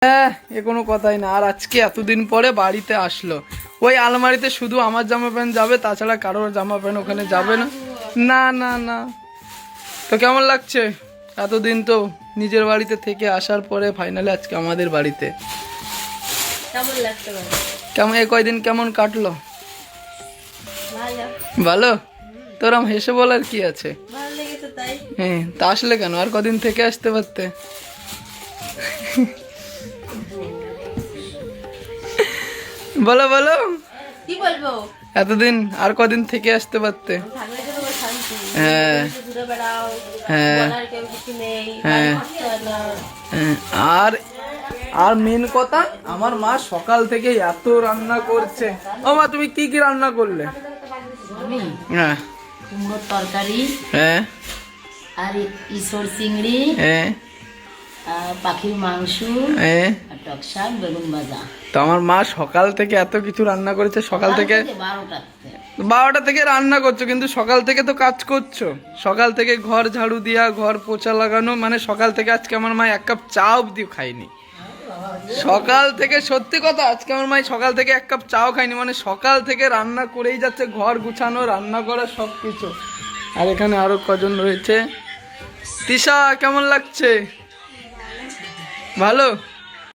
হ্যাঁ, এ কোনো কথাই না। আর আজকে এতদিন পরে বাড়িতে আসলো। ওই আলমারিতে শুধু আমার জামা প্যান্ট যাবে, তাছাড়া কারোর জামা প্যান্ট ওখানে যাবে না। না না না, তো কেমন লাগছে? এতদিন তো নিজের বাড়িতে থেকে আসার পরে ফাইনালি আজকে আমাদের বাড়িতে। কেমন লাগছে? কেমন এ কয়দিন কেমন কাটলো? ভালো। ভালো? তোরাম হেসে বলার কি আছে? ভালো লেগেছে তাই। হ্যাঁ, তা আসলে কেন? আর কদিন থেকে আসতে পারতে। বলো বলো, কি বলবো? এতদিন আর কদিন থেকে আসতে পারতে। থাকলে তো তোমার শান্তি। হ্যাঁ। ঘুরে বেড়াও, হ্যাঁ। বলার কেউ কিছু নেই, হ্যাঁ। বাড়ি থাকতে হয় না। হ্যাঁ, আর আর মেন কথা, আমার মা সকাল থেকে এত রান্না করছে। ও মা, তুমি কি কি রান্না করলে? আমি হ্যাঁ কুমড়োর তরকারি হ্যাঁ আর ইসোর চিংড়ি হ্যাঁ আর পাখির মাংস হ্যাঁ। আর টক শাক বেগুন ভাজা। তো আমার মা সকাল থেকে এত কিছু রান্না করেছে। সকাল থেকে 12টাতে। 12টা থেকে রান্না করছো, কিন্তু সকাল থেকে তো কাজ করছো। সকাল থেকে ঘর ঝাড়ু দিয়া, ঘর পোছা লাগানো, মানে সকাল থেকে আজকে আমার মা এক কাপ চা অব্দি খায়নি। সকাল থেকে, সত্যি কথা, আজকে আমার মা সকাল থেকে এক কাপ চাও খায়নি। মানে সকাল থেকে রান্না করেই যাচ্ছে, ঘর গুছানো, রান্না করা, সব কিছু। আর এখানে আরো কজন রয়েছে। তিশা, কেমন লাগছে? ভালো?